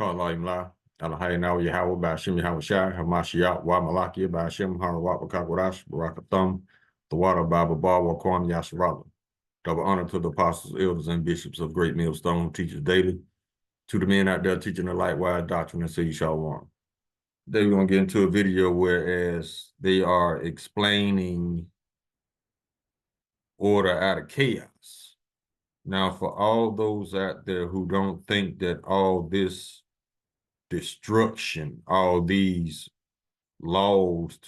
Qala Alahayna Yahweh Bashim Yahweh Shai Hamashiach Wa Malaki Bashim Harawat Wakakwadash Barakathum the water Baba Bar Wakwam Yasharala. Double honor to the apostles, elders, and bishops of Great Millstone, teachers daily. To the men out there teaching the light-wise doctrine and say you shall want. Today we're going to get into a video whereas they are explaining order out of chaos. Now, for all those out there who don't think that all this destruction, all these laws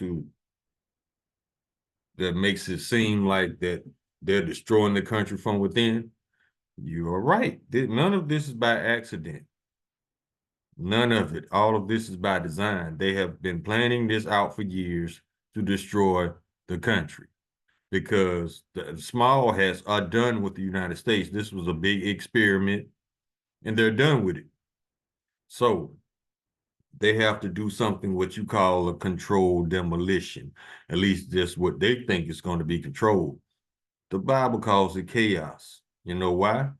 that makes it seem like that they're destroying the country from within, you are right. None of this is by accident. None of it. All of this is by design. They have been planning this out for years to destroy the country because the small hats are done with the United States. This was a big experiment and they're done with it. So they have to do something what you call a controlled demolition. At least that's what they think is going to be controlled. The Bible calls it chaos. You know why?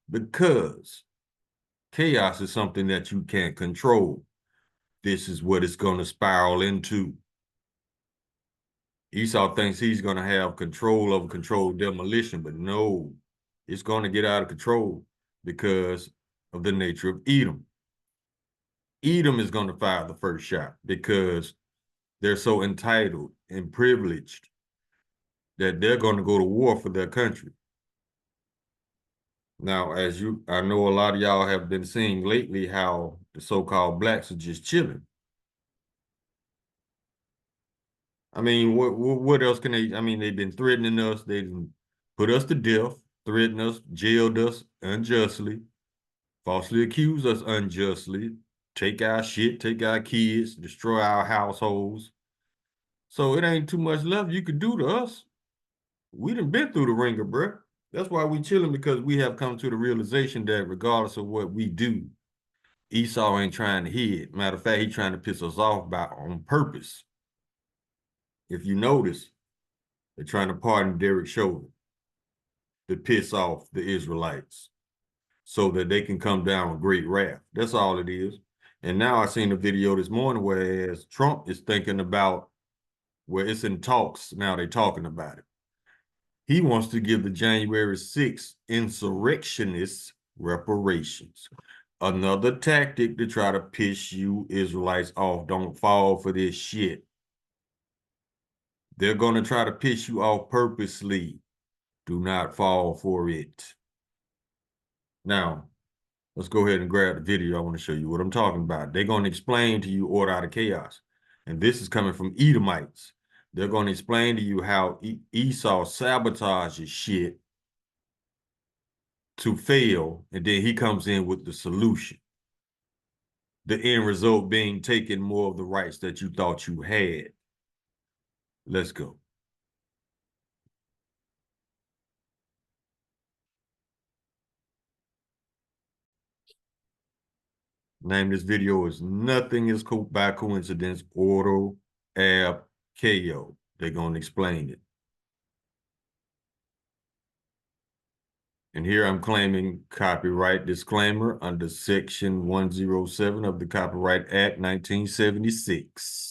Because chaos is something that you can't control. This is what it's going to spiral into. Esau thinks he's going to have control over controlled demolition, but no, it's going to get out of control because of the nature of Edom. Edom is going to fire the first shot because they're so entitled and privileged that they're going to go to war for their country. Now, I know a lot of y'all have been seeing lately how the so-called blacks are just chilling. I mean, what else can they? I mean, they've been threatening us. They put us to death, threatened us, jailed us unjustly, falsely accused us unjustly, take our shit, take our kids, destroy our households. So it ain't too much left you could do to us. We done been through the ringer, bruh. That's why we chilling, because we have come to the realization that regardless of what we do, Esau ain't trying to hit. Matter of fact, he trying to piss us off on purpose. If you notice, they're trying to pardon Derek Chauvin to piss off the Israelites so that they can come down with great wrath. That's all it is. And now I seen a video this morning where Trump is thinking about where it's in talks. Now they're talking about it. He wants to give the January 6th insurrectionists reparations. Another tactic to try to piss you Israelites off. Don't fall for this shit. They're going to try to piss you off purposely. Do not fall for it. Now, let's go ahead and grab the video. I want to show you what I'm talking about. They're going to explain to you order out of chaos. And this is coming from Edomites. They're going to explain to you how Esau sabotages shit to fail, and then he comes in with the solution. The end result being taking more of the rights that you thought you had. Let's go. Name this video is Nothing is by Coincidence, Ordo Ab KO. They're going to explain it. And here I'm claiming copyright disclaimer under Section 107 of the Copyright Act 1976.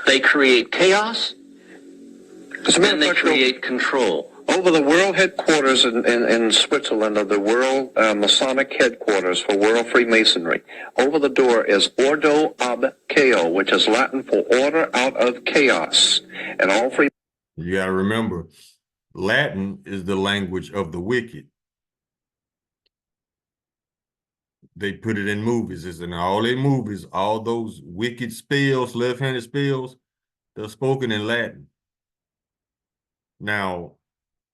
They create chaos, and they create control. Over the world headquarters in Switzerland of the World Masonic Headquarters for World Freemasonry, over the door is Ordo Ab Chaos, which is Latin for order out of chaos. And all free. You got to remember, Latin is the language of the wicked. They put it in movies. It's in all their movies. All those wicked spells, left-handed spells, they're spoken in Latin. Now,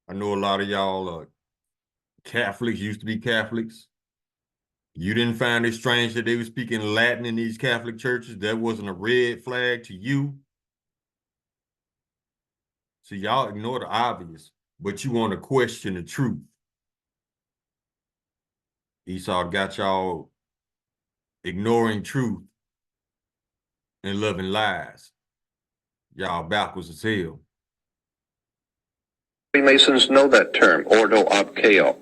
I know a lot of y'all are Catholics, used to be Catholics. You didn't find it strange that they were speaking Latin in these Catholic churches? That wasn't a red flag to you? So y'all ignore the obvious, but you want to question the truth. Esau got y'all ignoring truth and loving lies. Y'all backwards as hell. Freemasons know that term, ordo ab chaos.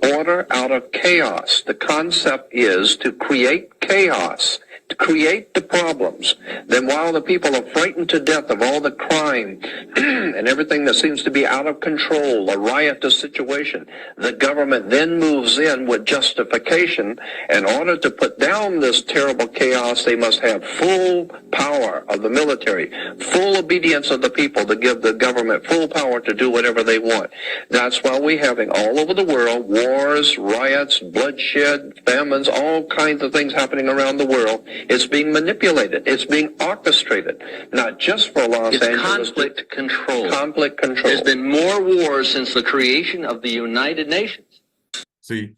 Order out of chaos. The concept is to create chaos, to create the problems. Then while the people are frightened to death of all the crime and everything that seems to be out of control, a riotous situation, the government then moves in with justification. In order to put down this terrible chaos, they must have full power of the military, full obedience of the people to give the government full power to do whatever they want. That's why we're having all over the world wars, riots, bloodshed, famines, all kinds of things happening around the world. It's being manipulated. It's being orchestrated, not just for Los It's Angeles. conflict control. Conflict control. There's been more wars since the creation of the United Nations. See,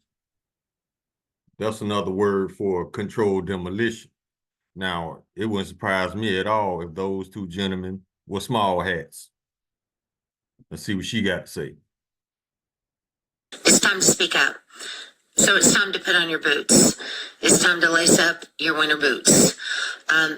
that's another word for controlled demolition. Now, it wouldn't surprise me at all if those two gentlemen were small hats. Let's see what she got to say. It's time to speak up. So it's time to put on your boots. It's time to lace up your winter boots.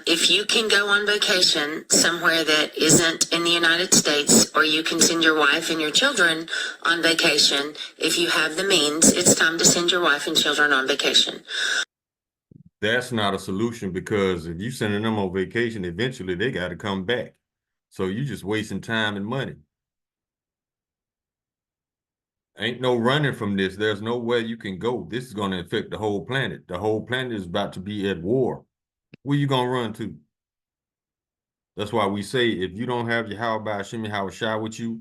If you can go on vacation somewhere that isn't in the United States, or you can send your wife and your children on vacation, if you have the means, it's time to send your wife and children on vacation. That's not a solution, because if you sending them on vacation, eventually they got to come back. So you're just wasting time and money. Ain't no running from this. There's nowhere you can go. This is going to affect the whole planet. The whole planet is about to be at war. Where you going to run to? That's why we say, if you don't have your how about Shimmy how shy with you,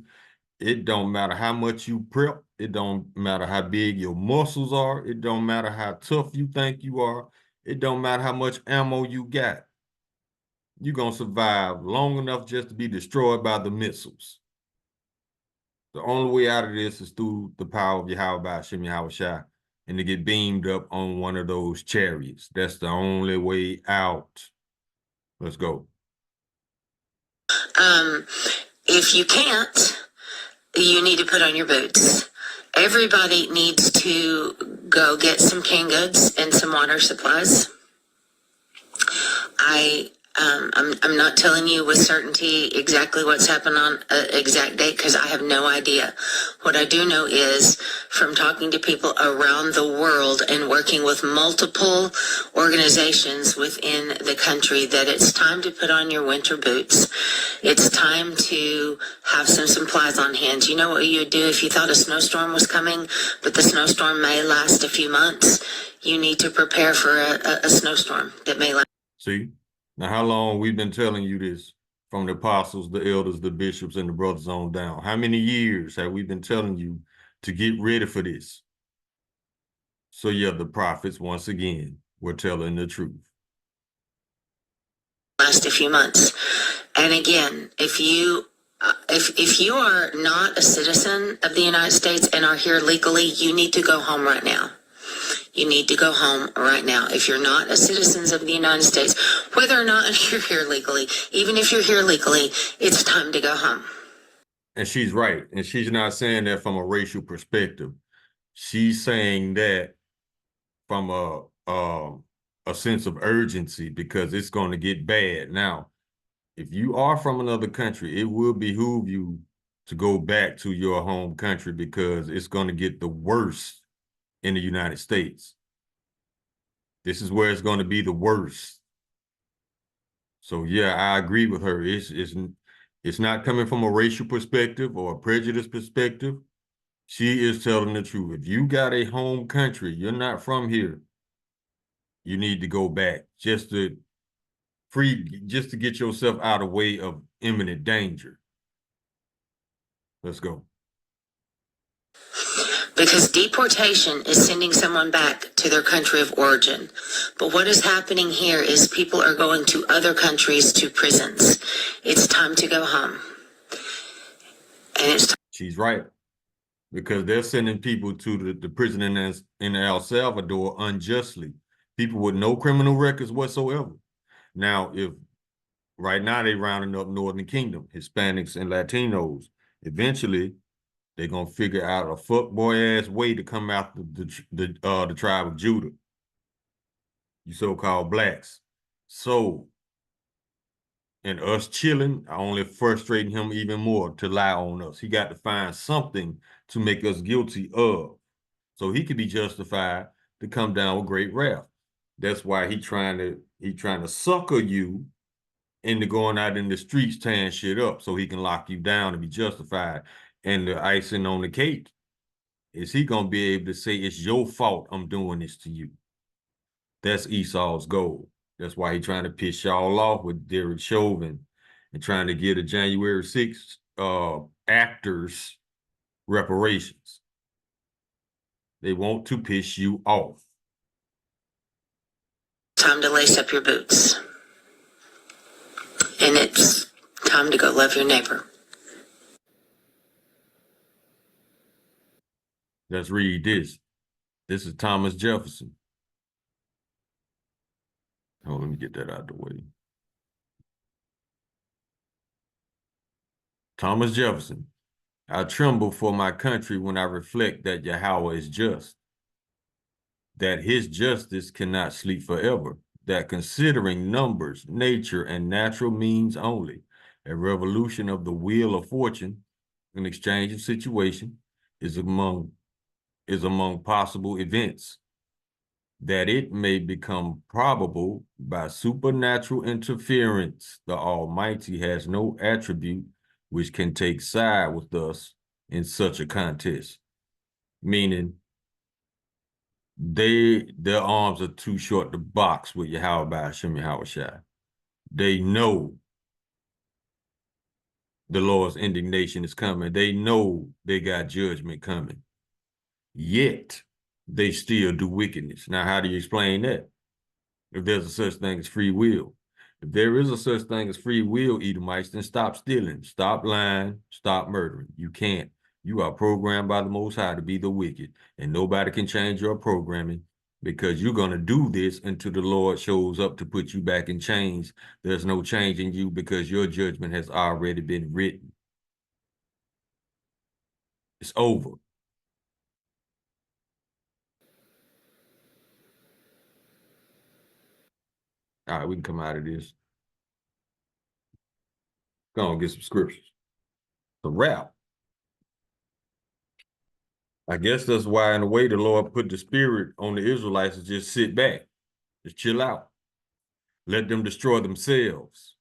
it don't matter how much you prep. It don't matter how big your muscles are. It don't matter how tough you think you are. It don't matter how much ammo you got. You're going to survive long enough just to be destroyed by the missiles. The only way out of this is through the power of Yahweh Shem Yahweh Shai, and to get beamed up on one of those chariots. That's the only way out. Let's go. If you can't, you need to put on your boots. Everybody needs to go get some canned goods and some water supplies. I'm not telling you with certainty exactly what's happened on an exact date, because I have no idea. What I do know is, from talking to people around the world and working with multiple organizations within the country, that it's time to put on your winter boots. It's time to have some supplies on hand. You know what you would do if you thought a snowstorm was coming, but the snowstorm may last a few months? You need to prepare for a snowstorm that may last. See? Now, how long we've been telling you this, from the apostles, the elders, the bishops, and the brothers on down? How many years have we been telling you to get ready for this? So yeah, the prophets, once again, were telling the truth. Last a few months. And again, if you are not a citizen of the United States and are here legally, you need to go home right now. You need to go home right now. If you're not a citizen of the United States, whether or not you're here legally, even if you're here legally, it's time to go home. And she's right. And she's not saying that from a racial perspective. She's saying that from a sense of urgency, because it's going to get bad. Now, if you are from another country, it will behoove you to go back to your home country, because it's going to get the worst in the United States. This is where it's going to be the worst. So yeah, I agree with her. It's not coming from a racial perspective or a prejudice perspective. She is telling the truth. If you got a home country, you're not from here, you need to go back just to get yourself out of the way of imminent danger. Let's go. Because deportation is sending someone back to their country of origin. But what is happening here is people are going to other countries, to prisons. It's time to go home. And it's She's right. Because they're sending people to the prison in El Salvador unjustly. People with no criminal records whatsoever. Now, if right now they're rounding up Northern Kingdom, Hispanics and Latinos, eventually They're gonna figure out a fuckboy ass way to come after the tribe of Judah, you so-called blacks. So, and us chilling are only frustrating him even more to lie on us. He got to find something to make us guilty of, so he could be justified to come down with great wrath. That's why he trying to sucker you into going out in the streets tearing shit up so he can lock you down and be justified. And the icing on the cake is he gonna be able to say it's your fault I'm doing this to you. That's Esau's goal. That's why he's trying to piss y'all off with Derek Chauvin and trying to get a January 6th actors reparations. They want to piss you off. Time to lace up your boots. And it's time to go love your neighbor. Let's read this. This is Thomas Jefferson. Oh, let me get that out of the way. Thomas Jefferson. I tremble for my country when I reflect that Yahweh is just, that his justice cannot sleep forever, that considering numbers, nature, and natural means only, a revolution of the wheel of fortune, an exchange of situation, is among possible events, that it may become probable by supernatural interference, the Almighty has no attribute which can take side with us in such a contest. Meaning, their arms are too short to box with Yahweh by Hashem Yahushua. They know the Lord's indignation is coming. They know they got judgment coming. Yet, they still do wickedness. Now, how do you explain that? If there's a such thing as free will. If there is a such thing as free will, Edomites, then stop stealing, stop lying, stop murdering. You can't. You are programmed by the Most High to be the wicked, and nobody can change your programming because you're going to do this until the Lord shows up to put you back in chains. There's no change in you because your judgment has already been written. It's over. All right, we can come out of this. Go on, get some scriptures. The wrap. I guess that's why, in a way, the Lord put the spirit on the Israelites to just sit back, just chill out. Let them destroy themselves.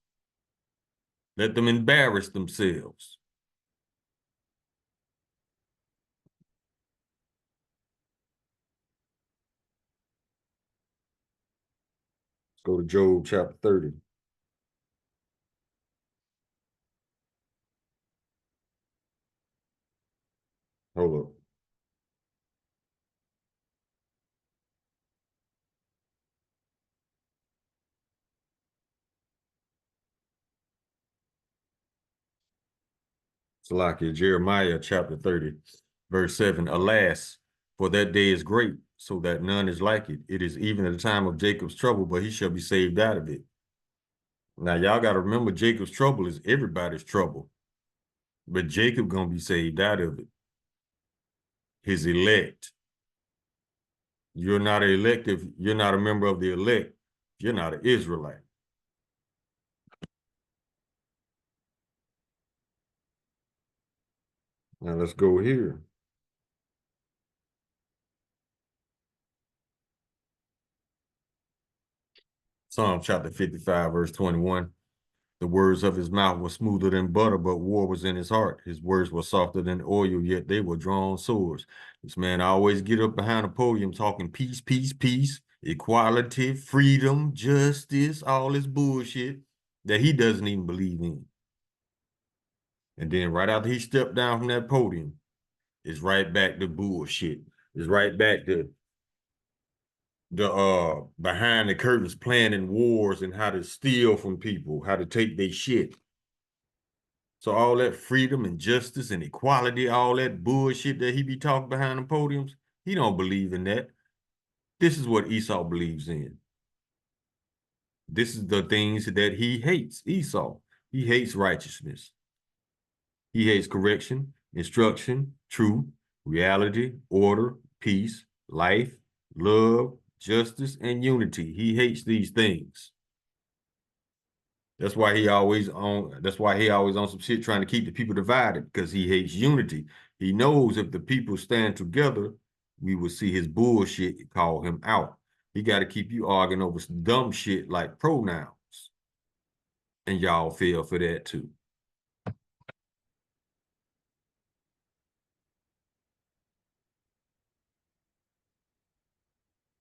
Let them embarrass themselves. Let's go to Job chapter 30. Hold up. Salakia, Jeremiah chapter 30, verse 7. Alas, for that day is great, so that none is like it. It is even at the time of Jacob's trouble, but he shall be saved out of it. Now, y'all got to remember, Jacob's trouble is everybody's trouble. But Jacob going to be saved out of it. His elect. You're not an elect if you're not a member of the elect. You're not an Israelite. Now let's go here. Psalm chapter 55, verse 21. The words of his mouth were smoother than butter, but war was in his heart. His words were softer than oil, yet they were drawn swords. This man always get up behind a podium talking peace, peace, peace, equality, freedom, justice, all this bullshit that he doesn't even believe in. And then right after he stepped down from that podium, it's right back to bullshit. It's right back to the behind the curtains planning wars and how to steal from people, how to take their shit. So all that freedom and justice and equality, all that bullshit that he be talking behind the podiums, he don't believe in that. This is what Esau believes in. This is the things that he hates. Esau, he hates righteousness. He hates correction. instruction, truth, reality, order, peace, life, love, justice, and unity. He hates these things. That's why he always on some shit trying to keep the people divided, because he hates unity. He knows if the people stand together, we will see his bullshit and call him out. He got to keep you arguing over some dumb shit like pronouns. And y'all fell for that too.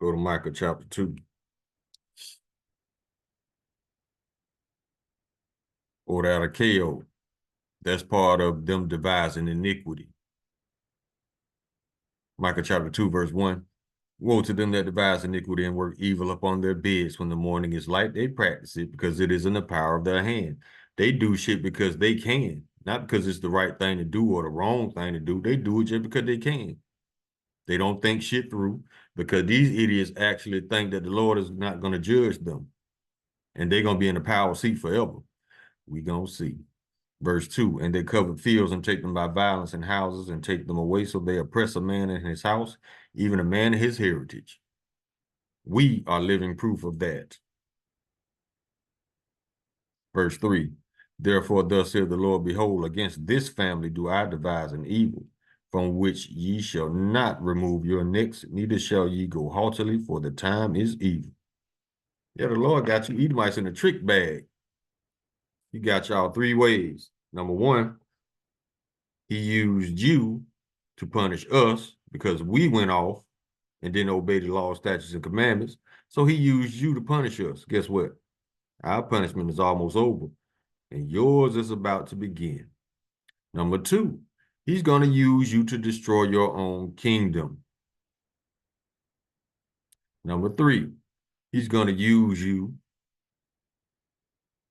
Go to Micah chapter 2. Order out of KO. That's part of them devising iniquity. Micah chapter 2, verse 1. Woe to them that devise iniquity and work evil upon their beds. When the morning is light, they practice it because it is in the power of their hand. They do shit because they can, not because it's the right thing to do or the wrong thing to do. They do it just because they can. They don't think shit through, because these idiots actually think that the Lord is not going to judge them. And they're going to be in the power seat forever. We going to see. Verse 2, and they covered fields and take them by violence, and houses and take them away. So they oppress a man in his house, even a man in his heritage. We are living proof of that. Verse 3, therefore thus saith the Lord, behold, against this family do I devise an evil, from which ye shall not remove your necks, neither shall ye go haughtily, for the time is evil. Yeah, the Lord got you Edomites in a trick bag. He got y'all three ways. Number one, he used you to punish us because we went off and didn't obey the law, statutes, and commandments. So he used you to punish us. Guess what? Our punishment is almost over, and yours is about to begin. Number two, he's going to use you to destroy your own kingdom. Number three, he's going to use you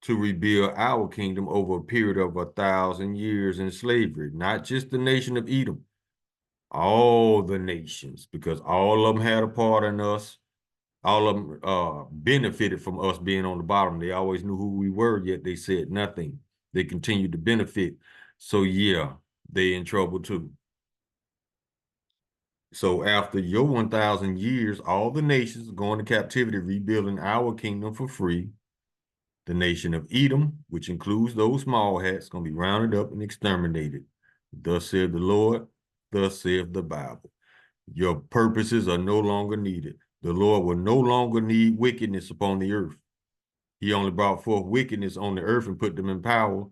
to rebuild our kingdom over a period of 1,000 years in slavery, not just the nation of Edom, all the nations, because all of them had a part in us. All of them benefited from us being on the bottom. They always knew who we were, yet they said nothing. They continued to benefit. So yeah, they in trouble too. So after your 1,000 years, all the nations going to captivity, rebuilding our kingdom for free. The nation of Edom, which includes those small hats, going to be rounded up and exterminated. Thus saith the Lord, thus saith the Bible. Your purposes are no longer needed. The Lord will no longer need wickedness upon the earth. He only brought forth wickedness on the earth and put them in power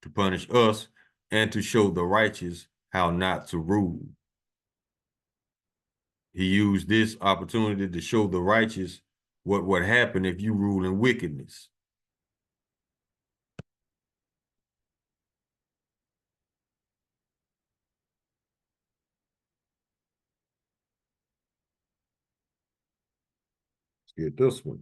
to punish us and to show the righteous how not to rule. He used this opportunity to show the righteous what would happen if you rule in wickedness. Let's get this one.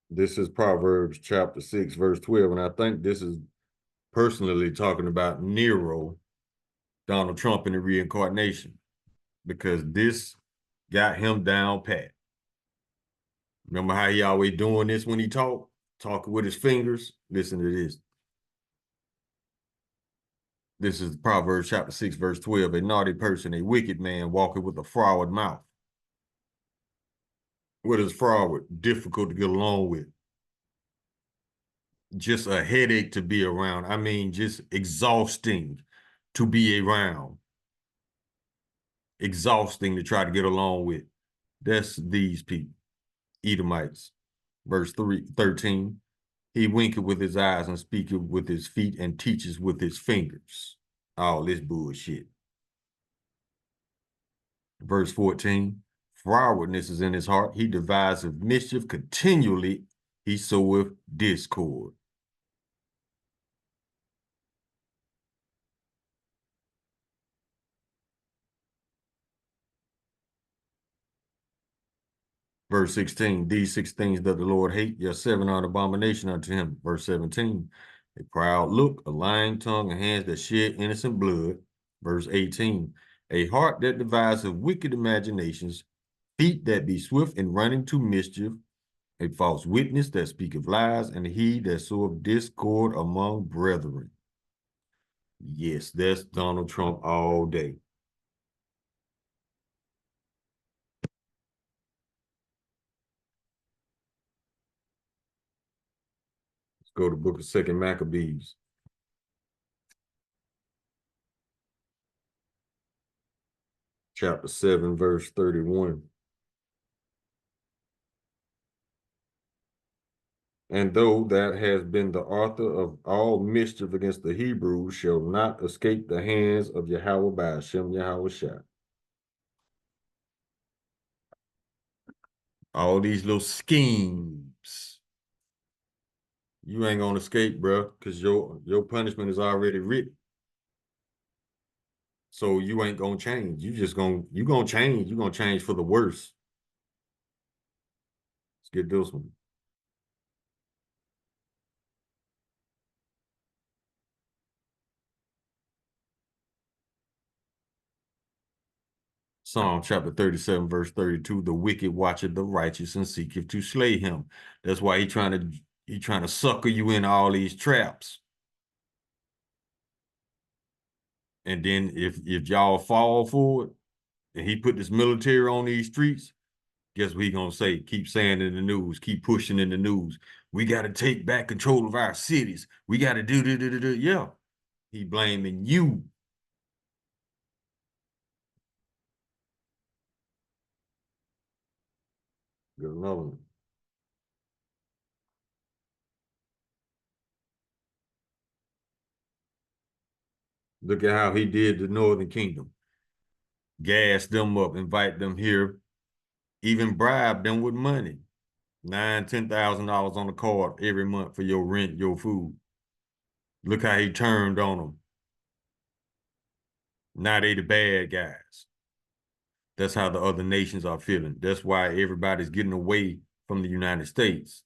This is Proverbs chapter 6, verse 12. And I think this is personally talking about Nero, Donald Trump, and the reincarnation, because this got him down pat. Remember how he always doing this when he talking with his fingers? Listen to this. This is Proverbs chapter 6, verse 12. A naughty person, a wicked man, walking with a froward mouth. What is froward? Difficult to get along with. Just a headache to be around. I mean, just exhausting to be around. Exhausting to try to get along with. That's these people, Edomites. Verse 13. He winketh with his eyes and speaketh with his feet and teaches with his fingers. All this bullshit. Verse 14. Frowardness is in his heart. He deviseth mischief continually. He soweth discord. Verse 16, these 6 things doth the Lord hate, your 7 are an abomination unto him. Verse 17, a proud look, a lying tongue, and hands that shed innocent blood. Verse 18, a heart that deviseth wicked imaginations, feet that be swift in running to mischief, a false witness that speaketh lies, and he that soweth discord among brethren. Yes, that's Donald Trump all day. Let's go to the book of 2 Maccabees. Chapter 7, verse 31. And though that has been the author of all mischief against the Hebrews, shall not escape the hands of Yahweh by Hashem Yahweh Shah. All these little schemes. You ain't gonna escape, bro, because your punishment is already written. So you ain't gonna change. You gonna change. You gonna change for the worse. Let's get this one. Psalm chapter 37, verse 32. The wicked watcheth the righteous and seeketh to slay him. That's why he trying to sucker you in all these traps. And then if y'all fall for it, and he put this military on these streets, guess what he gonna say? Keep saying in the news, keep pushing in the news. We got to take back control of our cities. We got to do. Yeah, he blaming you. Get another one. Look at how he did the Northern Kingdom. Gas them up, invite them here, even bribe them with money. $9,000-$10,000 on the card every month for your rent, your food. Look how he turned on them. Now they the bad guys. That's how the other nations are feeling. That's why everybody's getting away from the United States.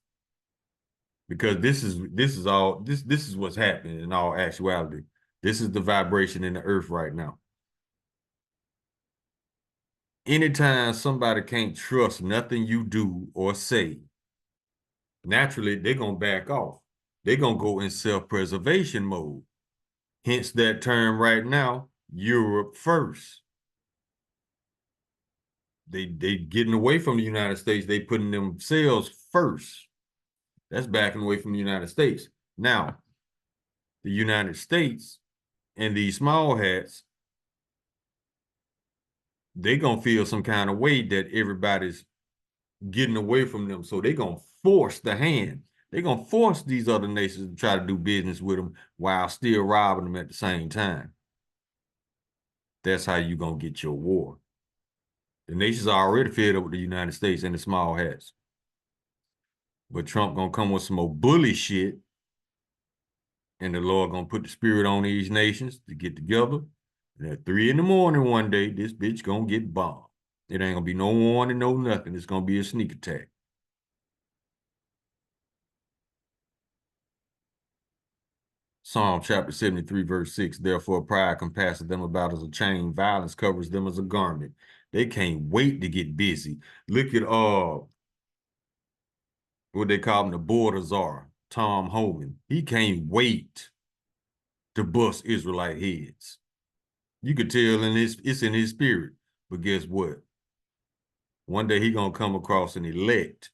Because this is what's happening in all actuality. This is the vibration in the earth right now. Anytime somebody can't trust nothing you do or say, naturally they're gonna back off. They're gonna go in self-preservation mode. Hence that term right now, Europe first. They getting away from the United States. They putting themselves first. That's backing away from the United States. Now, the United States and these small hats, they gonna feel some kind of way that everybody's getting away from them. So they gonna force the hand. They're gonna force these other nations to try to do business with them while still robbing them at the same time. That's how you gonna get your war. The nations are already fed up with the United States and the small hats. But Trump gonna come with some more bully shit, and the Lord gonna put the spirit on these nations to get together. And at 3 a.m. one day, this bitch gonna get bombed. It ain't gonna be no warning, no nothing. It's gonna be a sneak attack. Psalm chapter 73, verse 6. Therefore, pride compasseth them about as a chain, violence covers them as a garment. They can't wait to get busy. Look at what they call him, the border czar, Tom Homan. He can't wait to bust Israelite heads. You could tell it's in his spirit. But guess what? One day he gonna come across an elect,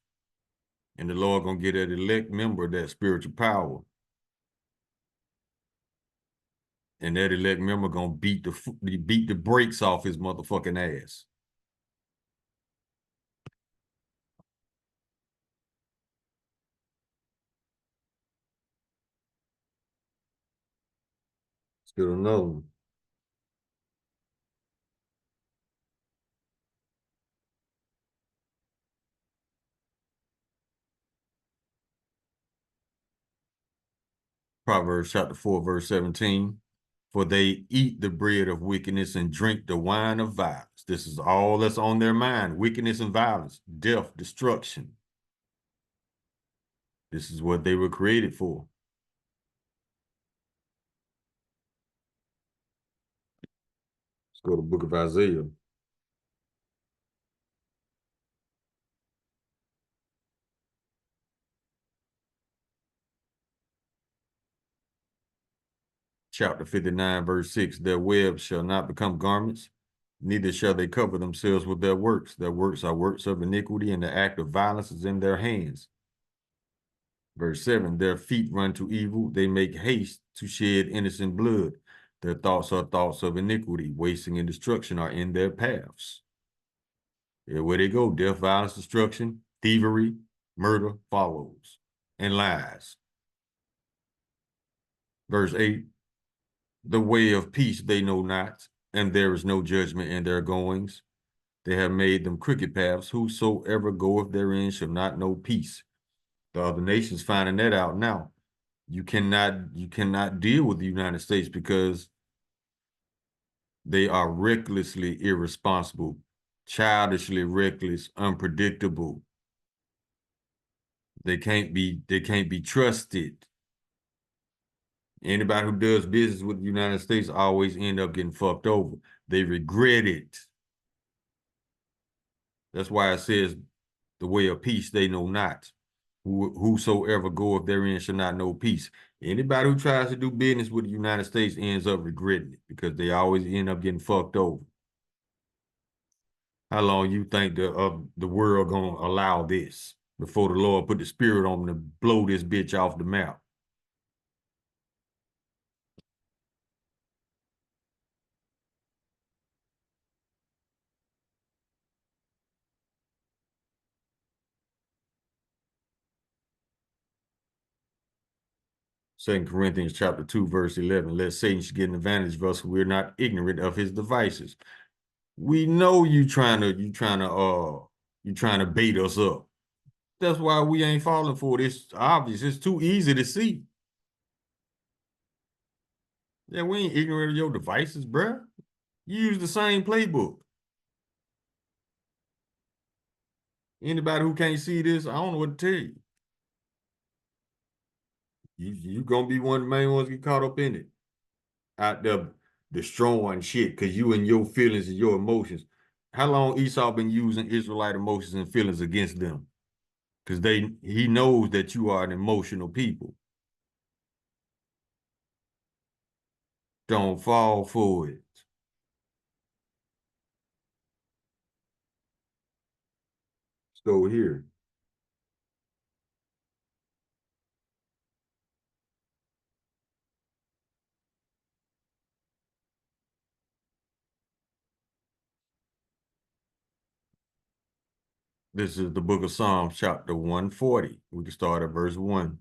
and the Lord gonna get that elect member that spiritual power. And that elect member gonna beat the brakes off his motherfucking ass. Still another one. Proverbs chapter 4, verse 17. For they eat the bread of wickedness and drink the wine of violence. This is all that's on their mind. Wickedness and violence, death, destruction. This is what they were created for. Let's go to the book of Isaiah. chapter 59, verse 6, their webs shall not become garments, neither shall they cover themselves with their works. Their works are works of iniquity, and the act of violence is in their hands. Verse 7, their feet run to evil, they make haste to shed innocent blood. Their thoughts are thoughts of iniquity, wasting and destruction are in their paths. Where they go, death, violence, destruction, thievery, murder follows, and lies. Verse 8, the way of peace they know not, and there is no judgment in their goings. They have made them crooked paths. Whosoever goeth therein shall not know peace. The other nations finding that out now. You cannot deal with the United States because they are recklessly irresponsible, childishly reckless, unpredictable. They can't be trusted. Anybody who does business with the United States always end up getting fucked over. They regret it. That's why it says the way of peace they know not. Whosoever goeth therein shall not know peace. Anybody who tries to do business with the United States ends up regretting it because they always end up getting fucked over. How long you think the world gonna allow this before the Lord put the spirit on them to blow this bitch off the map? 2 Corinthians chapter 2, verse 11, let Satan get an advantage of us, we're not ignorant of his devices. We know you trying to bait us up. That's why we ain't falling for it. It's obvious. It's too easy to see. Yeah, we ain't ignorant of your devices, bruh. You use the same playbook. Anybody who can't see this, I don't know what to tell you. You gonna be one of the main ones get caught up in it. Out there destroying shit because you and your feelings and your emotions. How long Esau been using Israelite emotions and feelings against them? Because he knows that you are an emotional people. Don't fall for it. Let's go here. This is the book of Psalms, chapter 140. We can start at verse 1.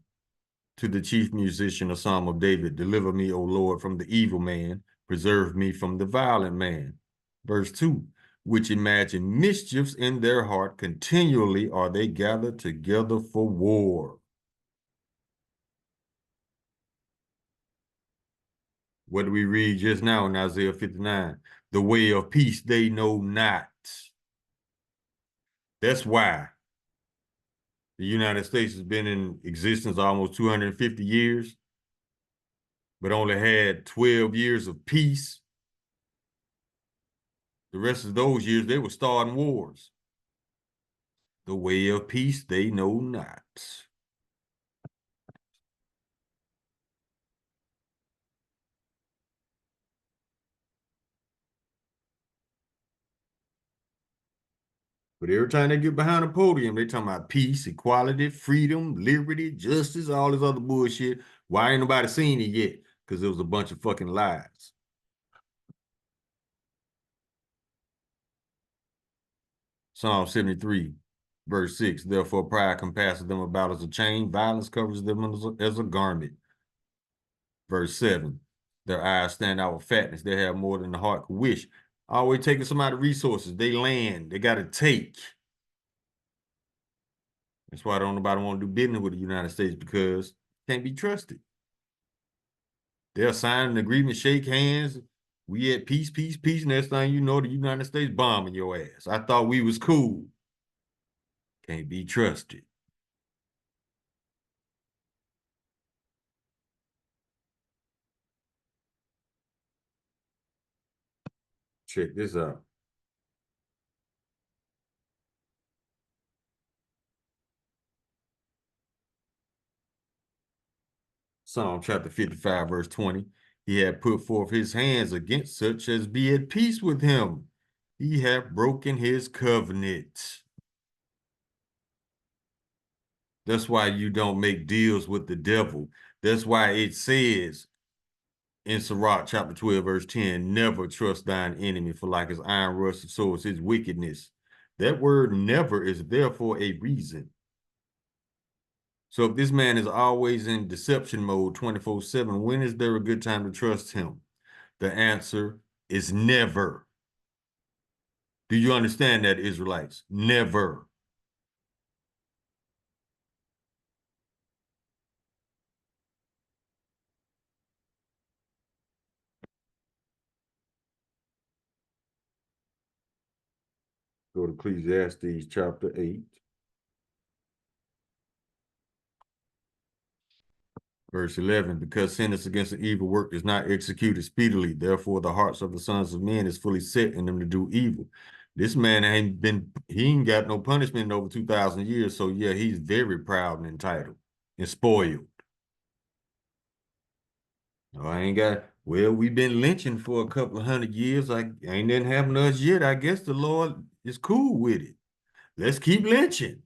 To the chief musician, a psalm of David, deliver me, O Lord, from the evil man, preserve me from the violent man. Verse 2, which imagine mischiefs in their heart, continually are they gathered together for war. What do we read just now in Isaiah 59? The way of peace they know not. That's why the United States has been in existence almost 250 years, but only had 12 years of peace. The rest of those years, they were starting wars. The way of peace they know not. But every time they get behind a podium, they talking about peace, equality, freedom, liberty, justice, all this other bullshit. Why ain't nobody seen it yet? Because it was a bunch of fucking lies. Psalm 73, verse 6, therefore pride compasses them about as a chain, violence covers them as a garment. Verse 7, their eyes stand out with fatness, they have more than the heart could wish. Always taking somebody's resources, they land, they got to take. That's why don't nobody want to do business with the United States because can't be trusted. They'll sign an agreement, shake hands, we at peace, peace, peace. Next thing you know, the United States bombing your ass. I thought we was cool. Can't be trusted. Check this out. Psalm chapter 55, verse 20. He had put forth his hands against such as be at peace with him. He hath broken his covenant. That's why you don't make deals with the devil. That's why it says in Sirach chapter 12, verse 10, never trust thine enemy, for like his iron rust, so is his wickedness. That word never is there for a reason. So if this man is always in deception mode 24/7, when is there a good time to trust him? The answer is never. Do you understand that, Israelites? Never. Go to Ecclesiastes chapter 8. Verse 11, because sentence against an evil work is not executed speedily, therefore the hearts of the sons of men is fully set in them to do evil. This man he ain't got no punishment in over 2,000 years, so yeah, he's very proud and entitled and spoiled. Oh, we've been lynching for a couple of 100 years. Ain't nothing happened to us yet. I guess the Lord is cool with it. Let's keep lynching.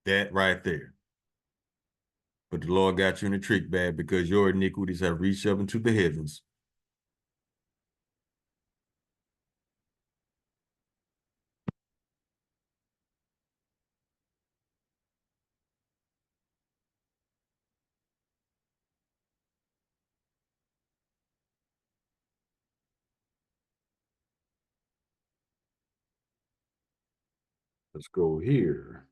That right there. But the Lord got you in a trick bag because your iniquities have reached up into the heavens. Let's go here.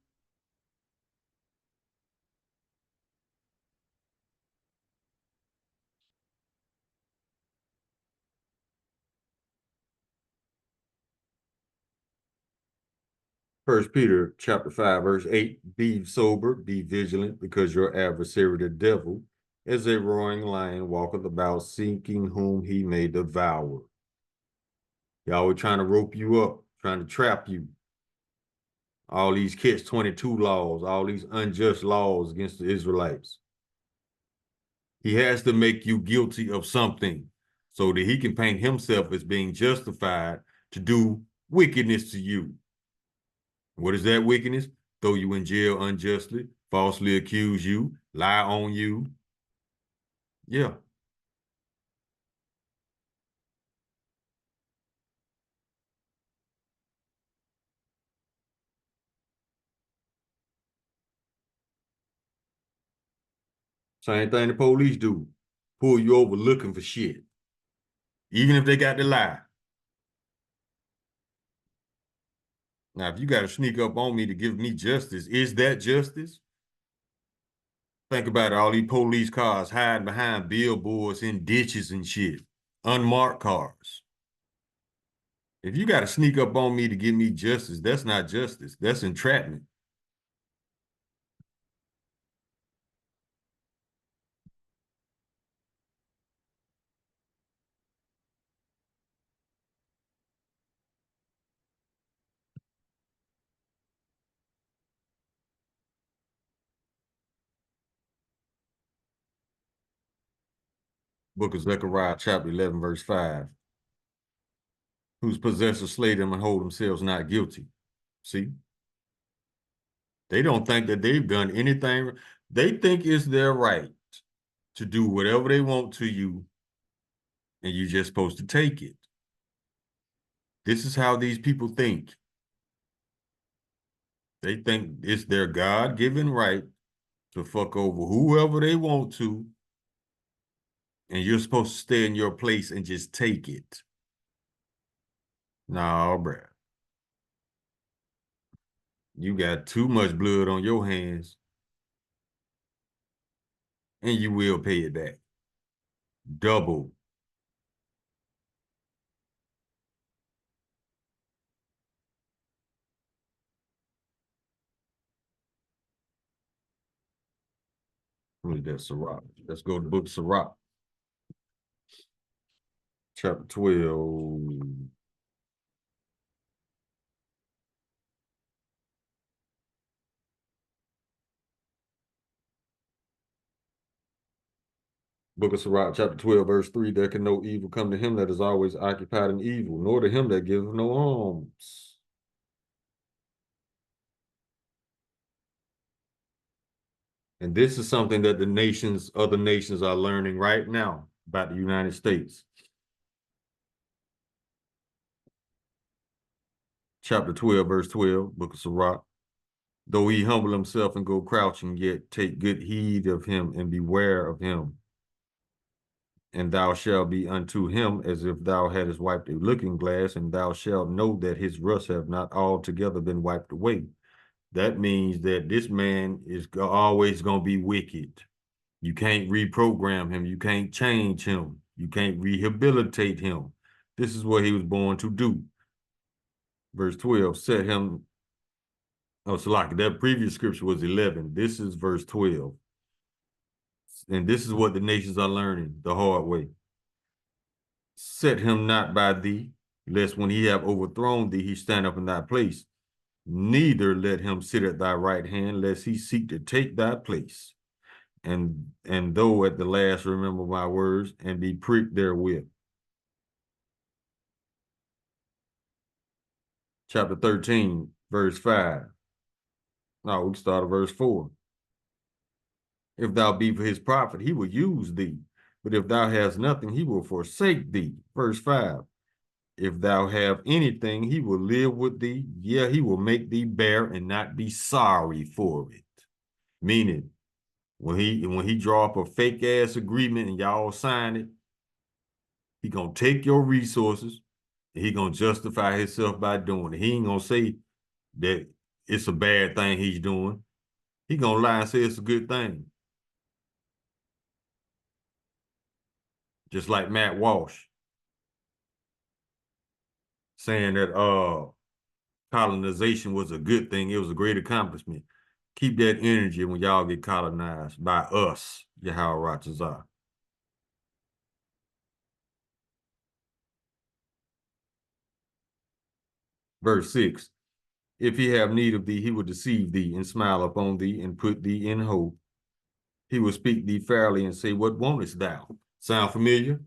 First Peter chapter 5, verse 8, be sober, be vigilant, because your adversary, the devil, as a roaring lion, walketh about seeking whom he may devour. Y'all were trying to rope you up, trying to trap you. All these catch-22 laws, all these unjust laws against the Israelites. He has to make you guilty of something so that he can paint himself as being justified to do wickedness to you. What is that wickedness? Throw you in jail unjustly, falsely accuse you, lie on you. Yeah. Same thing the police do. Pull you over looking for shit. Even if they got the lie. Now, if you got to sneak up on me to give me justice, is that justice? Think about it, all these police cars hiding behind billboards in ditches and shit. Unmarked cars. If you got to sneak up on me to give me justice, that's not justice. That's entrapment. Book of Zechariah, chapter 11, verse 5. Whose possessors slay them and hold themselves not guilty. See? They don't think that they've done anything. They think it's their right to do whatever they want to you, and you're just supposed to take it. This is how these people think. They think it's their God-given right to fuck over whoever they want to, and you're supposed to stay in your place and just take it. Nah, bruh. You got too much blood on your hands, and you will pay it back. Double. What is that, Sirach? Let's go to the book of Sirach. Chapter 12. Book of Sirach, chapter 12, verse 3, there can no evil come to him that is always occupied in evil, nor to him that giveth no alms. And this is something that the nations, other nations are learning right now about the United States. Chapter 12, verse 12, book of Sirach. Though he humble himself and go crouching, yet take good heed of him and beware of him. And thou shalt be unto him as if thou hadst wiped a looking glass, and thou shalt know that his rust have not altogether been wiped away. That means that this man is always going to be wicked. You can't reprogram him. You can't change him. You can't rehabilitate him. This is what he was born to do. Verse 12, set him. Oh, so like that previous scripture was 11. This is verse 12. And this is what the nations are learning the hard way. Set him not by thee, lest when he have overthrown thee, he stand up in thy place. Neither let him sit at thy right hand, lest he seek to take thy place. And though at the last remember my words and be pricked therewith. Chapter 13, verse 5. Now we can start at verse 4. If thou be for his profit, he will use thee. But if thou hast nothing, he will forsake thee. Verse 5. If thou have anything, he will live with thee. Yeah, he will make thee bear and not be sorry for it. Meaning, when he draw up a fake ass agreement and y'all sign it, he gonna take your resources and he gonna justify himself by doing it. He ain't gonna say that it's a bad thing he's doing. He gonna lie and say it's a good thing. Just like Matt Walsh saying that colonization was a good thing. It was a great accomplishment. Keep that energy when y'all get colonized by us, Yahweh Ratazah. Verse 6. If he have need of thee, he will deceive thee and smile upon thee and put thee in hope. He will speak thee fairly and say, what wantest thou? Sound familiar?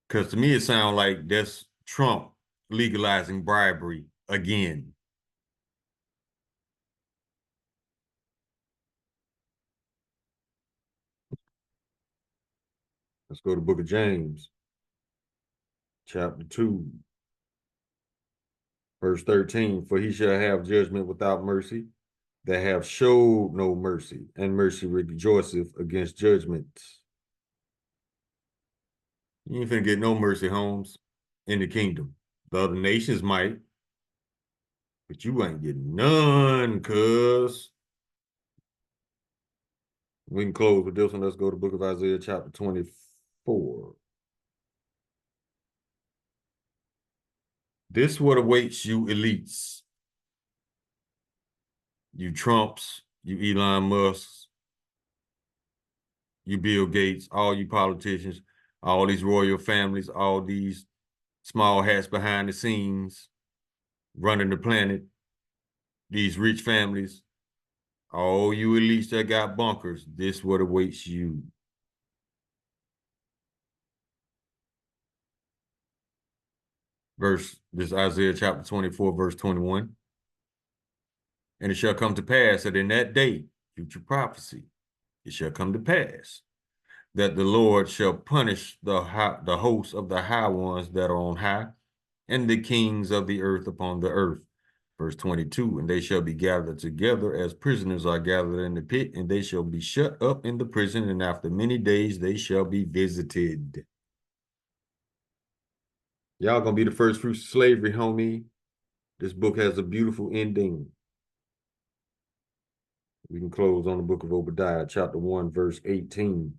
Because to me, it sounds like that's Trump legalizing bribery again. Let's go to the book of James, chapter 2, verse 13. For he shall have judgment without mercy, that have showed no mercy, and mercy rejoiceth against judgments. You ain't finna get no mercy, Holmes, in the kingdom. The other nations might, but you ain't getting none, cuz. We can close with this one. Let's go to the book of Isaiah, chapter 24. This is what awaits you elites. You Trumps, you Elon Musks, you Bill Gates, all you politicians, all these royal families, all these small hats behind the scenes, running the planet, these rich families, all you elites that got bunkers, this is what awaits you. This Isaiah chapter 24, verse 21. And it shall come to pass that in that day, future prophecy, it shall come to pass that the Lord shall punish the hosts of the high ones that are on high, and the kings of the earth upon the earth. Verse 22, and they shall be gathered together as prisoners are gathered in the pit, and they shall be shut up in the prison, and after many days they shall be visited. Y'all gonna be the first fruits of slavery, homie. This book has a beautiful ending. We can close on the book of Obadiah, chapter 1, verse 18.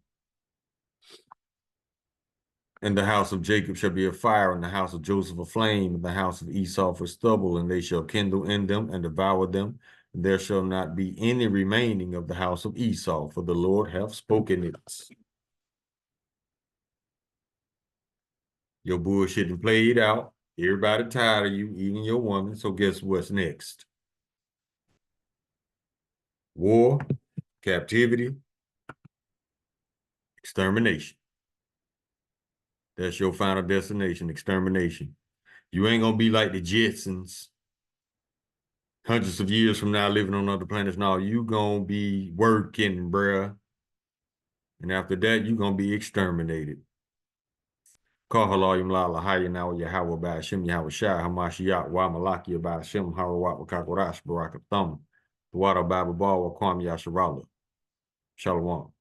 And the house of Jacob shall be a fire, and the house of Joseph a flame, and the house of Esau for stubble, and they shall kindle in them and devour them. And there shall not be any remaining of the house of Esau, for the Lord hath spoken it. Your bullshitting played out. Everybody tired of you, even your woman. So guess what's next? War, captivity, extermination. That's your final destination, extermination. You ain't gonna be like the Jetsons hundreds of years from now living on other planets. No, you gonna be working, bruh. And after that, you gonna be exterminated. Kahalayim lala hayanaw Yahweh Ba'ashem Yahweh Shai Hamashiach wa Malaki Ba'ashem Harawat Wakakorash Barakatham. The water Bible Ball Kwam Yasharala. Shalom.